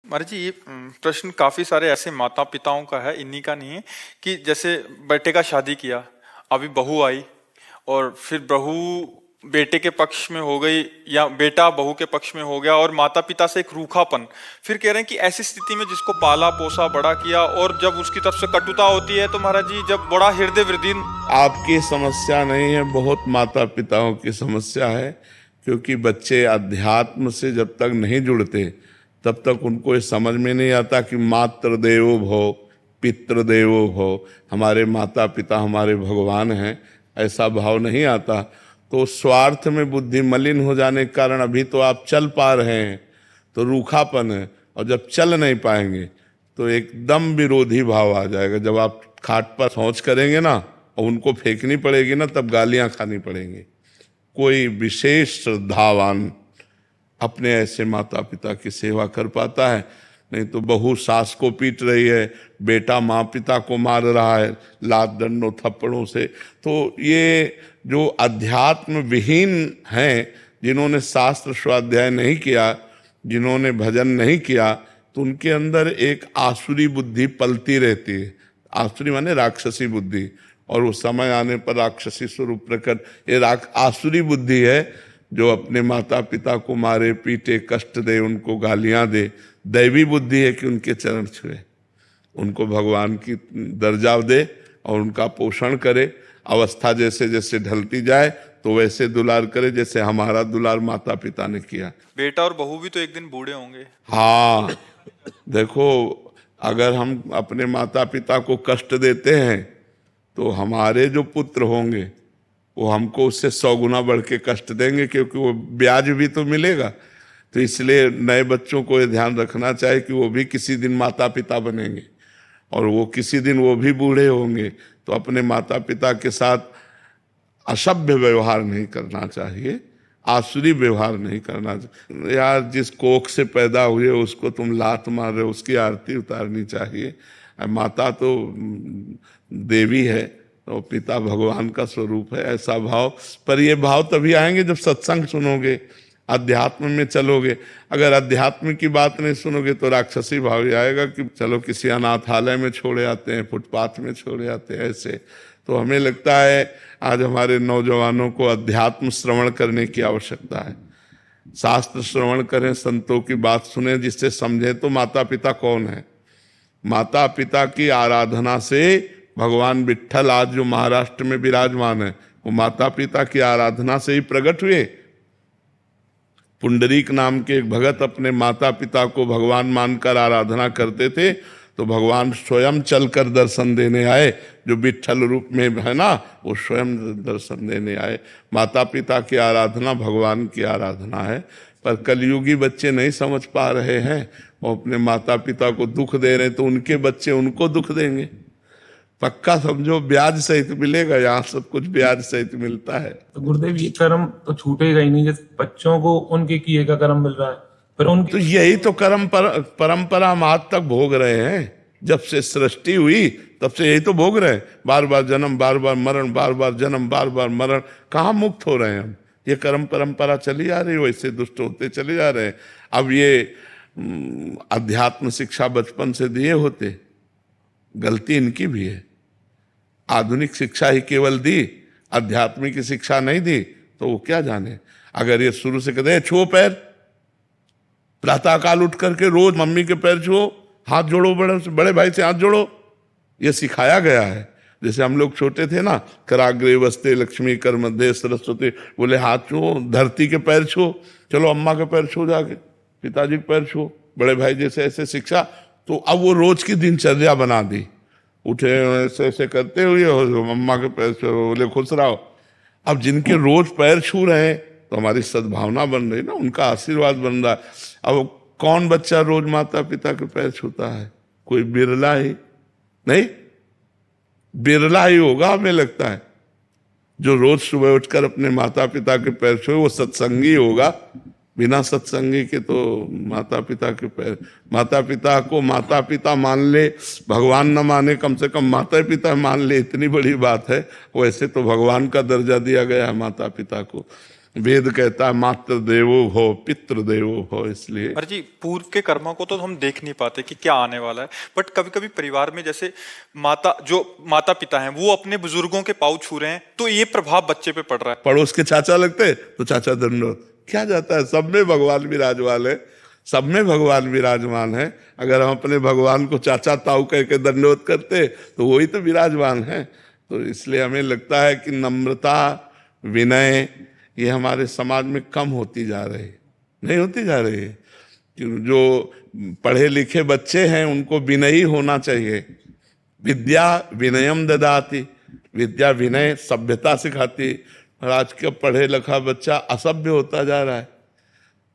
महाराज जी, ये प्रश्न काफी सारे ऐसे माता पिताओं का है, इन्हीं का नहीं है। कि जैसे बेटे का शादी किया, अभी बहू आई, और फिर बहू बेटे के पक्ष में हो गई या बेटा बहू के पक्ष में हो गया, और माता पिता से एक रूखापन। फिर कह रहे हैं कि ऐसी स्थिति में जिसको पाला पोसा बड़ा किया, और जब उसकी तरफ से कटुता होती है तो महाराज जी जब बड़ा हृदय वृद्धि। आपकी समस्या नहीं है, बहुत माता पिताओं की समस्या है। क्योंकि बच्चे अध्यात्म से जब तक नहीं जुड़ते तब तक उनको ये समझ में नहीं आता कि मातृ देवो भव, पितृ देवो भव, हमारे माता पिता हमारे भगवान हैं, ऐसा भाव नहीं आता। तो स्वार्थ में बुद्धि मलिन हो जाने के कारण अभी तो आप चल पा रहे हैं तो रूखापन है, और जब चल नहीं पाएंगे तो एकदम विरोधी भाव आ जाएगा। जब आप खाट पर शौच करेंगे ना और उनको फेंकनी पड़ेगी ना, तब गालियां खानी पड़ेंगी। कोई विशेष श्रद्धावान अपने ऐसे माता पिता की सेवा कर पाता है। नहीं तो बहू सास को पीट रही है, बेटा माँ पिता को मार रहा है लात डंडों थप्पड़ों से। तो ये जो अध्यात्म विहीन हैं, जिन्होंने शास्त्र स्वाध्याय नहीं किया, जिन्होंने भजन नहीं किया, तो उनके अंदर एक आसुरी बुद्धि पलती रहती है। आसुरी माने राक्षसी बुद्धि, और वो समय आने पर राक्षसी स्वरूप प्रकट। ये आसुरी बुद्धि है जो अपने माता पिता को मारे पीटे कष्ट दे, उनको गालियां दे। दैवी बुद्धि है कि उनके चरण छुए, उनको भगवान की दर्जा दे और उनका पोषण करे। अवस्था जैसे जैसे ढलती जाए तो वैसे दुलार करे, जैसे हमारा दुलार माता पिता ने किया। बेटा और बहू भी तो एक दिन बूढ़े होंगे। हाँ, देखो, अगर हम अपने माता पिता को कष्ट देते हैं तो हमारे जो पुत्र होंगे वो हमको उससे 100 गुना बढ़ के कष्ट देंगे, क्योंकि वो ब्याज भी तो मिलेगा। तो इसलिए नए बच्चों को ये ध्यान रखना चाहिए कि वो भी किसी दिन माता पिता बनेंगे, और वो किसी दिन वो भी बूढ़े होंगे। तो अपने माता पिता के साथ असभ्य व्यवहार नहीं करना चाहिए, आसुरी व्यवहार नहीं करना चाहिए। यार, जिस कोख से पैदा हुए उसको तुम लात मार रहे हो, उसकी आरती उतारनी चाहिए। माता तो देवी है, तो पिता भगवान का स्वरूप है, ऐसा भाव। पर ये भाव तभी आएंगे जब सत्संग सुनोगे, अध्यात्म में चलोगे। अगर अध्यात्म की बात नहीं सुनोगे तो राक्षसी भाव ही आएगा कि चलो किसी अनाथालय में छोड़े आते हैं, फुटपाथ में छोड़े आते हैं, ऐसे। तो हमें लगता है आज हमारे नौजवानों को अध्यात्म श्रवण करने की आवश्यकता है। शास्त्र श्रवण करें, संतों की बात सुने, जिससे समझे तो माता पिता कौन है। माता पिता की आराधना से भगवान विट्ठल आज जो महाराष्ट्र में विराजमान है, वो माता पिता की आराधना से ही प्रकट हुए। पुंडरीक नाम के एक भगत अपने माता पिता को भगवान मानकर आराधना करते थे, तो भगवान स्वयं चलकर दर्शन देने आए। जो विट्ठल रूप में है ना, वो स्वयं दर्शन देने आए। माता पिता की आराधना भगवान की आराधना है। पर कलयुगी बच्चे नहीं समझ पा रहे हैं, वो अपने माता पिता को दुख दे रहे हैं, तो उनके बच्चे उनको दुख देंगे। पक्का समझो, ब्याज सहित मिलेगा। यहाँ सब कुछ ब्याज सहित मिलता है। तो गुरुदेव, ये कर्म तो छूटेगा ही नहीं। जैसे बच्चों को उनके किए का कर्म मिल रहा है, पर उनके तो यही तो परंपरा हम आज तक भोग रहे हैं। जब से सृष्टि हुई तब से यही तो भोग रहे हैं। बार बार जन्म, बार बार मरण, बार बार जन्म, बार बार मरण। कहाँ मुक्त हो रहे हैं हम? ये कर्म परंपरा चली आ रही है, वैसे दुष्ट होते चले जा रहे हैं। अब ये अध्यात्म शिक्षा बचपन से दिए होते, गलती इनकी भी है। आधुनिक शिक्षा ही केवल दी, आध्यात्मिक शिक्षा नहीं दी, तो वो क्या जाने। अगर ये शुरू से कहते हैं छुओ पैर, प्रातःकाल उठ करके रोज मम्मी के पैर छुओ, हाथ जोड़ो, बड़े भाई से हाथ जोड़ो, ये सिखाया गया है। जैसे हम लोग छोटे थे ना, कराग्रे वस्ते लक्ष्मी कर मध्य सरस्वती, बोले हाथ छुओ, धरती के पैर छुओ, चलो अम्मा के पैर छुओ, जाके पिताजी के पैर छुओ, बड़े भाई जैसे ऐसे शिक्षा। तो अब वो रोज की दिनचर्या बना दी। उठे ऐसे ऐसे करते हुए अम्मा के पैर छुओ, बोले खुश रहो। अब जिनके रोज पैर छू रहे हैं तो हमारी सद्भावना बन रही ना, उनका आशीर्वाद बन रहा है। अब कौन बच्चा रोज माता पिता के पैर छूता है? कोई बिरला ही, नहीं बिरला ही होगा हमें लगता है जो रोज सुबह उठकर अपने माता पिता के पैर छुए। वो सत्संगी होगा, बिना सत्संगी के तो माता पिता के पैर। माता पिता को माता पिता मान ले, भगवान न माने, कम से कम माता पिता मान ले, इतनी बड़ी बात है। वैसे तो भगवान का दर्जा दिया गया है माता पिता को। वेद कहता है मातृ देवो भव पितृ देवो भव, इसलिए पर जी पूर्व के कर्मों को तो हम देख नहीं पाते कि क्या आने वाला है, बट कभी कभी परिवार में जैसे माता पिता हैं वो अपने बुजुर्गों के पाँव छू रहे हैं तो ये प्रभाव बच्चे पे पड़ रहा है। पड़ोस के चाचा लगते तो चाचा दंडोत, क्या जाता है, सब में भगवान विराजमान है, सब में भगवान विराजमान है। अगर हम अपने भगवान को चाचा ताऊ कह के दंडोत करते तो वही तो विराजमान है। तो इसलिए हमें लगता है कि नम्रता विनय ये हमारे समाज में कम होती जा रही है, नहीं होती जा रही है। जो पढ़े लिखे बच्चे हैं उनको विनयी होना चाहिए। विद्या विनयम ददाति, विद्या विनय सभ्यता सिखाती, और आज का पढ़े लिखा बच्चा असभ्य होता जा रहा है।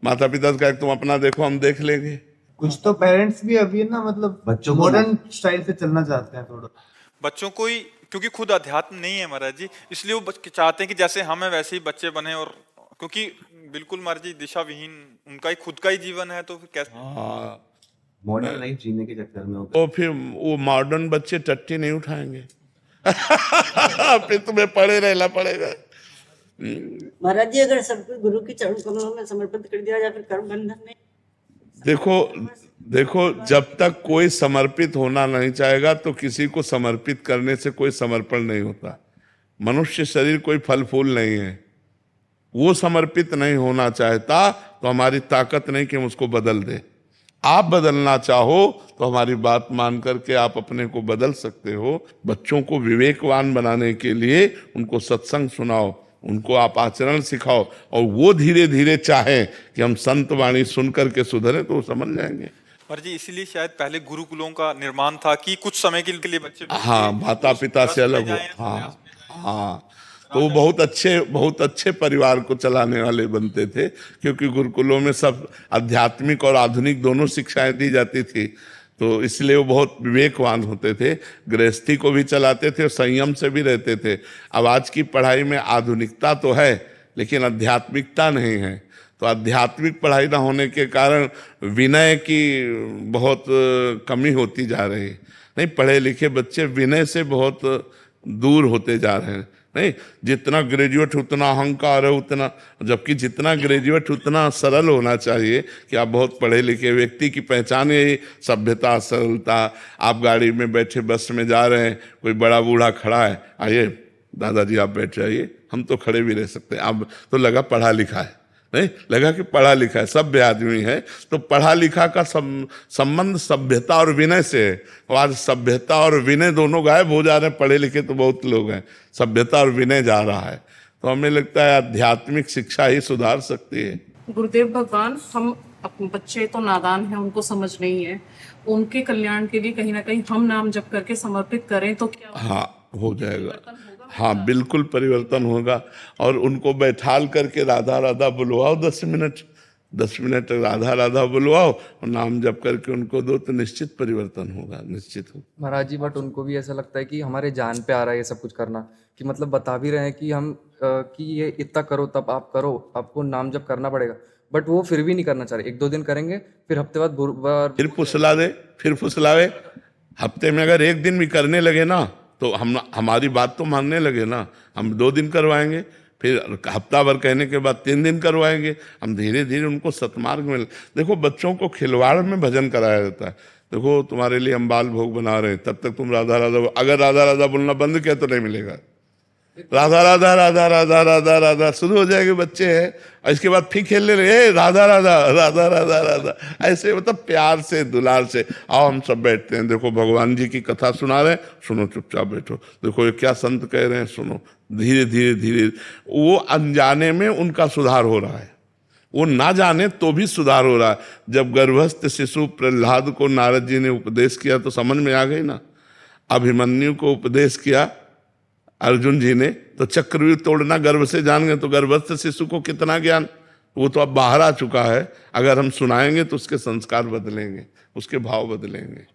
माता पिता का तुम अपना देखो हम देख लेंगे। कुछ तो पेरेंट्स भी अभी ना मतलब बच्चों को मॉडर्न स्टाइल से चलना चाहते हैं थोड़ा। बच्चों को ही, क्योंकि खुद अध्यात्म नहीं है महाराज जी, इसलिए वो चाहते हैं कि जैसे हम हैं वैसे ही बच्चे बने, और क्योंकि बिल्कुल महाराज जी दिशा विहीन उनका ही खुद का ही जीवन है तो फिर कैसे। हाँ, मॉडर्न लाइफ जीने के चक्कर में तो फिर वो मॉडर्न बच्चे टट्टी नहीं उठाएंगे। फिर तुम्हें पड़े रहना पड़ेगा। महाराज जी अगर सब कुछ गुरु के चरण कमलों में समर्पित कर दिया जाए फिर कर्म बंधन नहीं। देखो जब तक कोई समर्पित होना नहीं चाहेगा तो किसी को समर्पित करने से कोई समर्पण नहीं होता। मनुष्य शरीर कोई फल फूल नहीं है, वो समर्पित नहीं होना चाहता तो हमारी ताकत नहीं कि हम उसको बदल दे। आप बदलना चाहो तो हमारी बात मान करके आप अपने को बदल सकते हो। बच्चों को विवेकवान बनाने के लिए उनको सत्संग सुनाओ, उनको आप आचरण सिखाओ, और वो धीरे धीरे चाहें कि हम संत वाणी सुन करके सुधरे तो वो समझ जाएंगे। पर जी इसीलिए शायद पहले गुरुकुलों का निर्माण था कि कुछ समय के लिए बच्चे हाँ माता पिता से अलग हो। हाँ हाँ, तो वो बहुत अच्छे परिवार को चलाने वाले बनते थे, क्योंकि गुरुकुलों में सब आध्यात्मिक और आधुनिक दोनों शिक्षाएं दी जाती थी। तो इसलिए वो बहुत विवेकवान होते थे, गृहस्थी को भी चलाते थे और संयम से भी रहते थे। अब आज की पढ़ाई में आधुनिकता तो है लेकिन आध्यात्मिकता नहीं है, तो आध्यात्मिक पढ़ाई ना होने के कारण विनय की बहुत कमी होती जा रही है। नहीं, पढ़े लिखे बच्चे विनय से बहुत दूर होते जा रहे हैं। नहीं, जितना ग्रेजुएट उतना अहंकार है, उतना, जबकि जितना ग्रेजुएट उतना सरल होना चाहिए कि आप बहुत पढ़े लिखे व्यक्ति की पहचान यही सभ्यता सरलता। आप गाड़ी में बैठे बस में जा रहे हैं, कोई बड़ा बूढ़ा खड़ा है, आइए दादाजी आप बैठ जाइए, हम तो खड़े भी रह सकते हैं। अब तो लगा पढ़ा लिखा है, नहीं लगा कि पढ़ा लिखा है, सभ्य आदमी है। तो पढ़ा लिखा का संबंध सभ्यता और विनय से है। और आज सभ्यता और विनय दोनों गायब हो जा रहे हैं। पढ़े लिखे तो बहुत लोग हैं, सभ्यता और विनय जा रहा है। तो हमें लगता है आध्यात्मिक शिक्षा ही सुधार सकती है। गुरुदेव भगवान, हम अपने बच्चे तो नादान हैं, उनको समझ नहीं है, उनके कल्याण के लिए कहीं ना कहीं हम नाम जप करके समर्पित करें तो क्या हाँ हो जाएगा। हाँ बिल्कुल परिवर्तन होगा। और उनको बैठाल करके राधा राधा बुलवाओ 10 मिनट राधा राधा बुलवाओ और नाम जप करके उनको दो तो निश्चित परिवर्तन होगा, निश्चित होगा। महाराज जी बट उनको भी ऐसा लगता है कि हमारे जान पे आ रहा है ये सब कुछ करना, कि मतलब बता भी रहे हैं कि हम कि ये इतना करो तब आप करो, आपको नाम जप करना पड़ेगा, बट वो फिर भी नहीं करना चाह रहे। 1-2 दिन करेंगे, फिर हफ्ते बाद फिर फुसला दे, फिर फुसलावे। हफ्ते में अगर 1 दिन भी करने लगे ना तो हमारी बात तो मानने लगे ना। हम 2 दिन करवाएंगे, फिर हफ्ता भर कहने के बाद 3 दिन करवाएंगे। हम धीरे धीरे उनको सतमार्ग में। देखो बच्चों को खिलवाड़ में भजन कराया जाता है। देखो तुम्हारे लिए हम बाल भोग बना रहे हैं, तब तक तुम राधा राधा, अगर राधा राधा बोलना बंद किया तो नहीं मिलेगा। राधा राधा राधा राधा राधा राधा शुरू हो जाएंगे बच्चे हैं, और इसके बाद फिर खेलने लगे राधा राधा राधा राधा राधा, ऐसे मतलब प्यार से दुलार से। आओ हम सब बैठते हैं, देखो भगवान जी की कथा सुना रहे हैं, सुनो चुपचाप बैठो, देखो ये क्या संत कह रहे हैं सुनो। धीरे धीरे धीरे वो अनजाने में उनका सुधार हो रहा है, वो ना जाने तो भी सुधार हो रहा है। जब गर्भस्थ शिशु प्रहलाद को नारद जी ने उपदेश किया तो समझ में आ गई ना। अभिमन्यु को उपदेश किया अर्जुन जी ने तो चक्रव्यूह तोड़ना गर्भ से जान गए, तो गर्भस्थ शिशु को कितना ज्ञान, वो तो अब बाहर आ चुका है। अगर हम सुनाएंगे तो उसके संस्कार बदलेंगे, उसके भाव बदलेंगे।